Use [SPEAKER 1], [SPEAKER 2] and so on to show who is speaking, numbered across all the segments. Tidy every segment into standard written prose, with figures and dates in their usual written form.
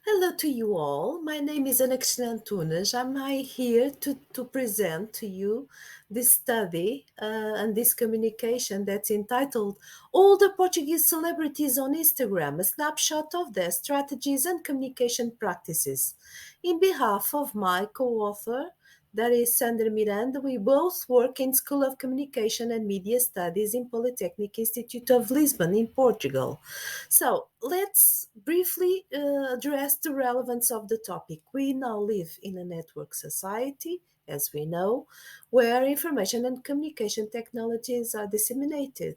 [SPEAKER 1] Hello to you all. My name is Anaxina Antunes. Here to present to you this study and this communication that's entitled All the Portuguese Celebrities on Instagram, a snapshot of their strategies and communication practices. In behalf of my co-author, that is Sandra Miranda, we both work in School of Communication and Media Studies in Polytechnic Institute of Lisbon in Portugal. So let's briefly address the relevance of the topic. We now live in a network society, as we know, where information and communication technologies are disseminated.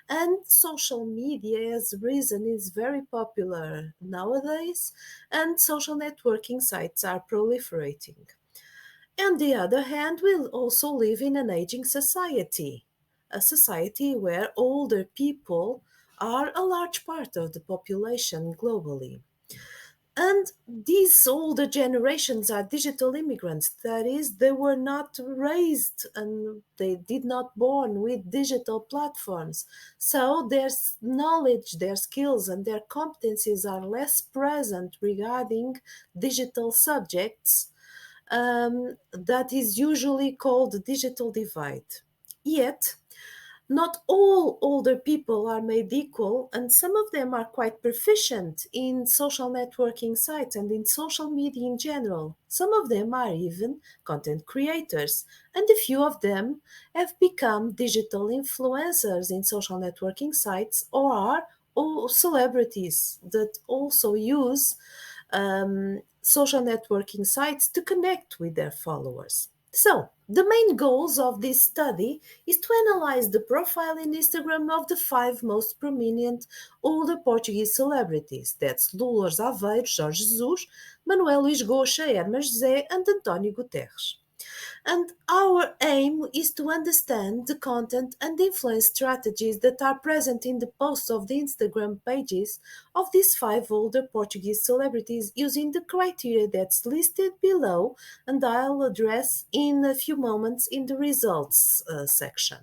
[SPEAKER 1] And social media, as reason, is very popular nowadays, and social networking sites are proliferating. On the other hand, we also live in an aging society, a society where older people are a large part of the population globally. And these older generations are digital immigrants. That is, they were not raised and they did not born with digital platforms. So their knowledge, their skills, and their competencies are less present regarding digital subjects that is usually called the digital divide. Yet, not all older people are made equal, and some of them are quite proficient in social networking sites and in social media in general. Some of them are even content creators, and a few of them have become digital influencers in social networking sites or are celebrities that also use social networking sites to connect with their followers. So, the main goals of this study is to analyze the profile in Instagram of the five most prominent older Portuguese celebrities. That's Lourdes Aveiro, Jorge Jesus, Manuel Luís Goxa, Hermes Zé, and António Guterres. And our aim is to understand the content and influence strategies that are present in the posts of the Instagram pages of these five older Portuguese celebrities using the criteria that's listed below, and I'll address in a few moments in the results section.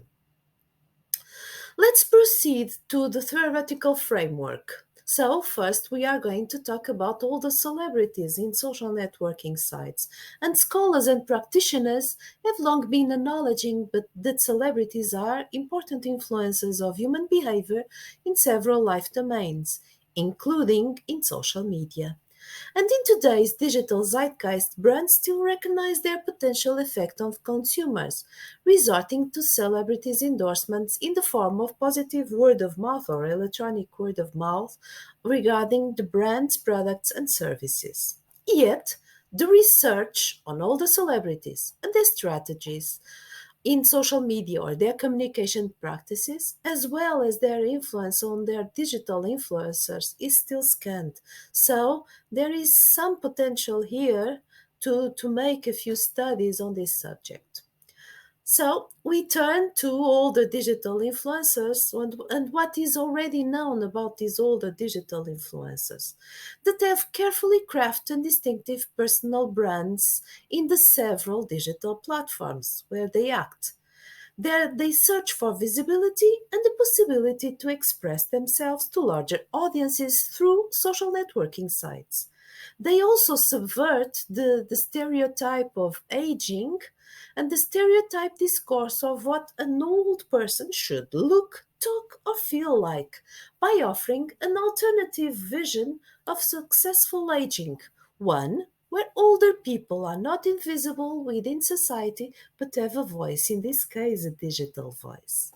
[SPEAKER 1] Let's proceed to the theoretical framework. So, first, we are going to talk about all the celebrities in social networking sites. And scholars and practitioners have long been acknowledging that celebrities are important influences of human behavior in several life domains, including in social media. And in today's digital zeitgeist, brands still recognize their potential effect on consumers, resorting to celebrities' endorsements in the form of positive word of mouth or electronic word of mouth regarding the brand's products and services. Yet, the research on all the celebrities and their strategies in social media or their communication practices, as well as their influence on their digital influencers, is still scant. So there is some potential here to make a few studies on this subject. So we turn to older digital influencers and what is already known about these older digital influencers that have carefully crafted distinctive personal brands in the several digital platforms where they act. There they search for visibility and the possibility to express themselves to larger audiences through social networking sites. They also subvert the stereotype of aging and the stereotype discourse of what an old person should look, talk, or feel like by offering an alternative vision of successful aging, one where older people are not invisible within society but have a voice, in this case, a digital voice.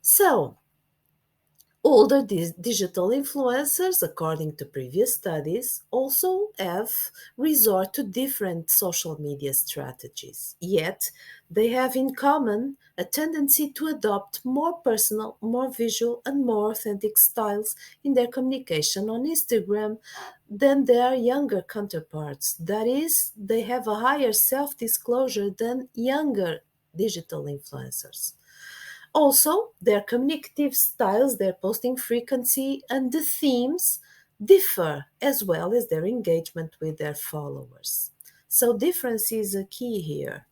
[SPEAKER 1] So, older digital influencers, according to previous studies, also have resort to different social media strategies. Yet, they have in common a tendency to adopt more personal, more visual, and more authentic styles in their communication on Instagram than their younger counterparts. That is, they have a higher self disclosure than younger digital influencers. Also, their communicative styles, their posting frequency, and the themes differ as well as their engagement with their followers. So, difference is a key here.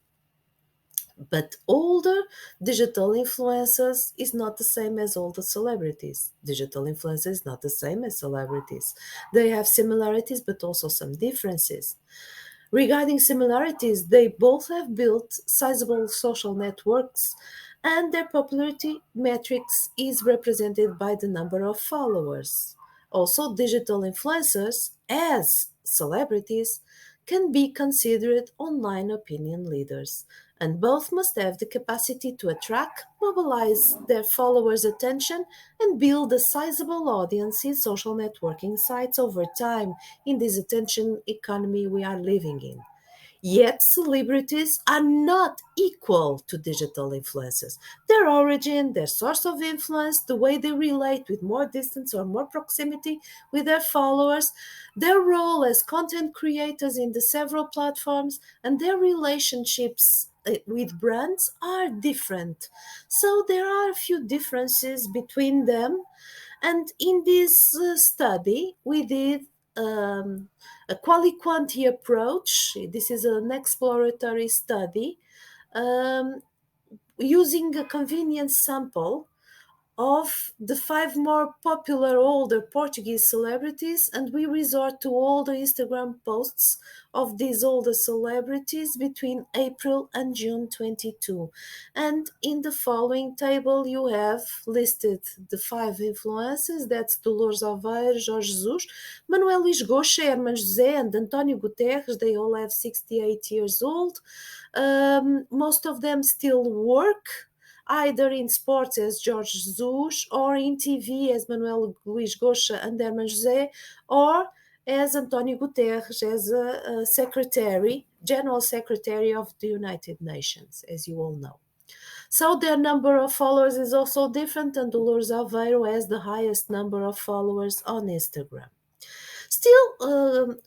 [SPEAKER 1] But older digital influencers is not the same as older celebrities. Digital influencers is not the same as celebrities. They have similarities but also some differences. Regarding similarities, they both have built sizable social networks, and their popularity metrics is represented by the number of followers. Also, digital influencers, as celebrities, can be considered online opinion leaders, and both must have the capacity to attract, mobilize their followers' attention, and build a sizable audience in social networking sites over time in this attention economy we are living in. Yet, celebrities are not equal to digital influencers. Their origin, their source of influence, the way they relate with more distance or more proximity with their followers, their role as content creators in the several platforms, and their relationships with brands are different. So, there are a few differences between them, and in this study, we did a quali-quanti approach. This is an exploratory study um, using a convenience sample of the five more popular older Portuguese celebrities, and we resort to all the Instagram posts of these older celebrities between April and June 22. And in the following table, you have listed the five influencers, that's Dolores Alveiro, Jorge Jesus, Manuel Luís Goxa, Herman José, and António Guterres. They all have 68 years old. Most of them still work either in sports as Jorge Jesus, or in TV as Manuel Luís Goxa and Herman José, or as António Guterres, as a secretary, general secretary of the United Nations, as you all know. So their number of followers is also different, and Dolores Alveiro has the highest number of followers on Instagram. Still,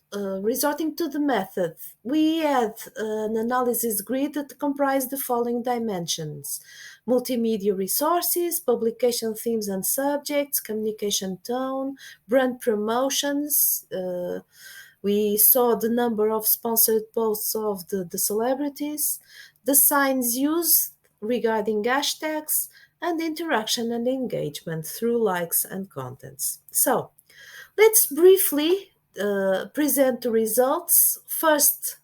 [SPEAKER 1] resorting to the method, we had an analysis grid that comprised the following dimensions: multimedia resources, publication themes and subjects, communication tone, brand promotions. We saw the number of sponsored posts of the celebrities, the signs used regarding hashtags, and interaction and engagement through likes and contents. So, let's briefly present the results. First,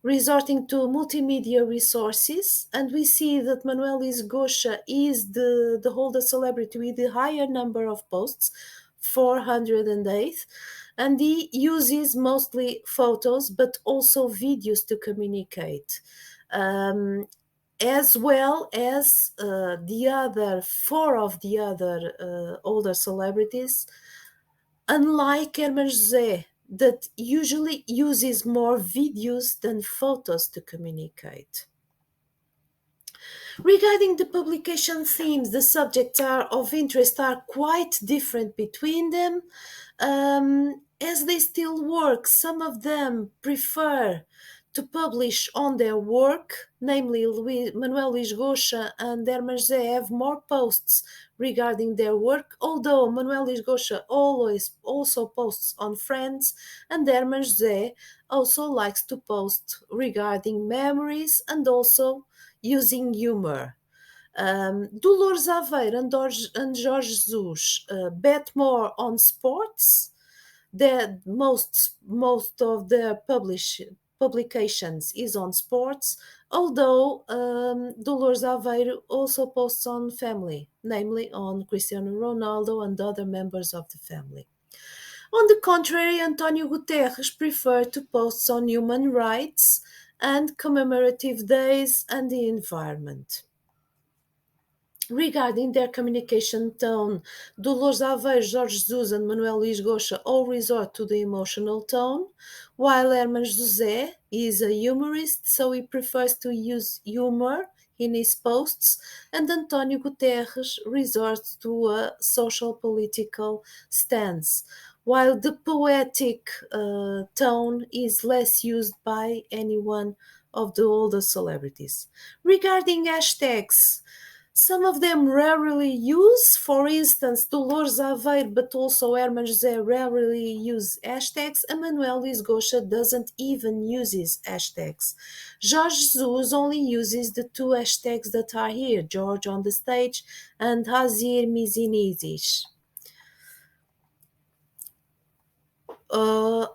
[SPEAKER 1] resorting to multimedia resources, and we see that Manuel Isgocha is the holder celebrity with the higher number of posts, 408, and he uses mostly photos but also videos to communicate. As well as the other four of the other older celebrities, unlike Herman José, that usually uses more videos than photos to communicate. Regarding the publication themes, the subjects are of interest are quite different between them. As they still work, some of them prefer to publish on their work, namely Manuel Luís Goxa and Herman José have more posts regarding their work, although Manuel Luís Goxa always also posts on friends, and Herman José also likes to post regarding memories and also using humor. Dolores Aveiro and Jorge Jesus bet more on sports. Most of their publications is on sports, although Dolores Aveiro also posts on family, namely on Cristiano Ronaldo and other members of the family. On the contrary, António Guterres preferred to post on human rights and commemorative days and the environment. Regarding their communication tone, Dolores Alveiro, Jorge Jesus, and Manuel Luís Goxa all resort to the emotional tone, while Herman José is a humorist, so he prefers to use humor in his posts, and António Guterres resorts to a social political stance, while the poetic tone is less used by anyone of the older celebrities. Regarding hashtags, Some of them rarely use, for instance, Dolores Aveiro, but also Herman José rarely use hashtags, and Manuel Luís Goxa doesn't even use hashtags. Jorge Jesus only uses the two hashtags that are here, George on the stage and Hazir Mizinizis. Uh,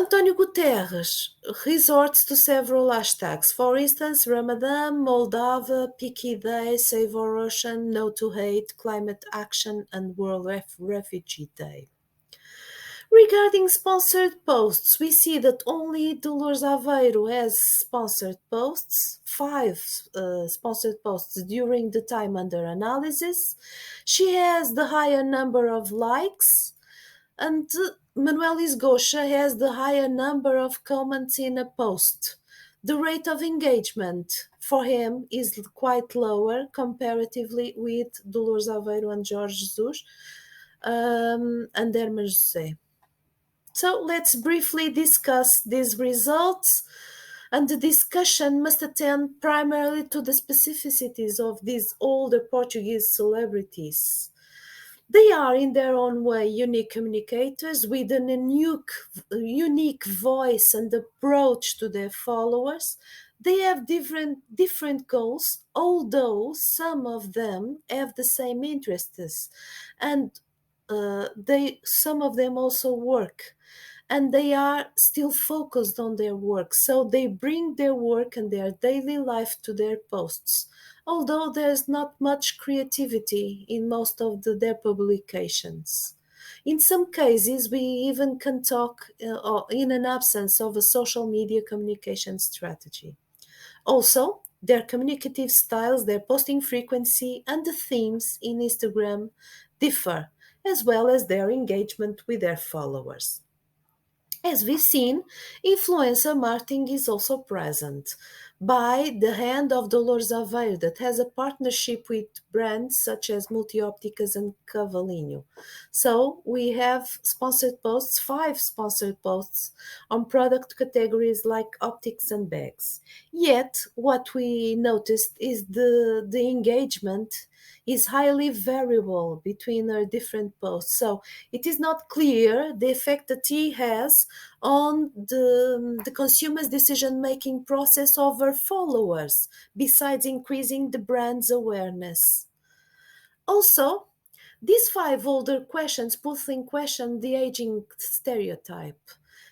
[SPEAKER 1] António Guterres resorts to several hashtags. For instance, Ramadan, Moldova, Piki Day, Save Our Ocean, No to Hate, Climate Action, and World Refugee Day. Regarding sponsored posts, we see that only Dolores Aveiro has sponsored posts, five sponsored posts during the time under analysis. She has the higher number of likes, and Manuel Isgocha has the higher number of comments in a post. The rate of engagement for him is quite lower comparatively with Dolores Aveiro and Jorge Jesus and Herman José. So let's briefly discuss these results, and the discussion must attend primarily to the specificities of these older Portuguese celebrities. They are, in their own way, unique communicators with an unique voice and approach to their followers. They have different goals, although some of them have the same interests, and some of them also work, and they are still focused on their work. So they bring their work and their daily life to their posts, although there's not much creativity in most of their publications. In some cases, we even can talk in an absence of a social media communication strategy. Also, their communicative styles, their posting frequency, and the themes in Instagram differ, as well as their engagement with their followers. As we've seen, influencer marketing is also present by the hand of Dolores Aveiro, that has a partnership with brands such as Multiópticas and Cavalinho. So we have sponsored posts, five sponsored posts on product categories like optics and bags. Yet, what we noticed is the engagement is highly variable between our different posts. So it is not clear the effect that he has on the consumer's decision-making process over followers, besides increasing the brand's awareness. Also, these five older questions put in question the aging stereotype.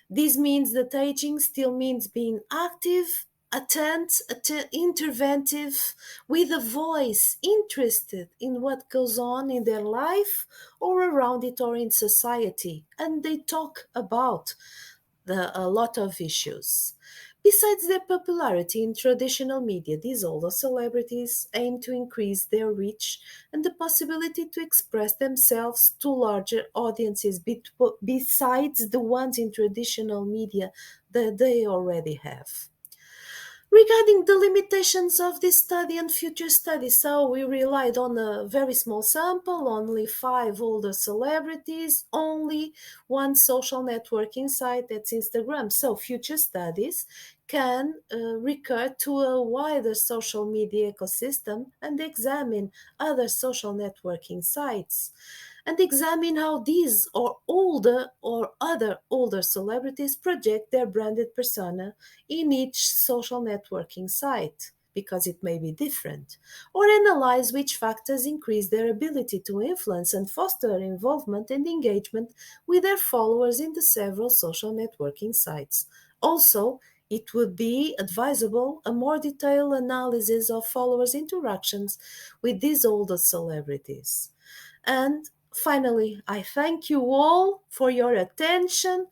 [SPEAKER 1] This means that aging still means being active, interventive, with a voice, interested in what goes on in their life or around it or in society. And they talk about a lot of issues. Besides their popularity in traditional media, these older celebrities aim to increase their reach and the possibility to express themselves to larger audiences besides the ones in traditional media that they already have. Regarding the limitations of this study and future studies, so we relied on a very small sample, only five older celebrities, only one social networking site, that's Instagram. So future studies can recur to a wider social media ecosystem and examine other social networking sites, and examine how these or older or other older celebrities project their branded persona in each social networking site, because it may be different, or analyze which factors increase their ability to influence and foster involvement and engagement with their followers in the several social networking sites. Also, it would be advisable a more detailed analysis of followers' interactions with these older celebrities. And finally, I thank you all for your attention.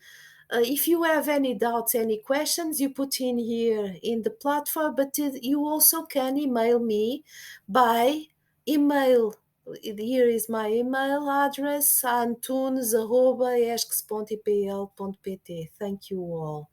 [SPEAKER 1] If you have any doubts, any questions, you put in here in the platform, but you also can email me by email. Here is my email address, antunes@esques.ipl.pt. Thank you all.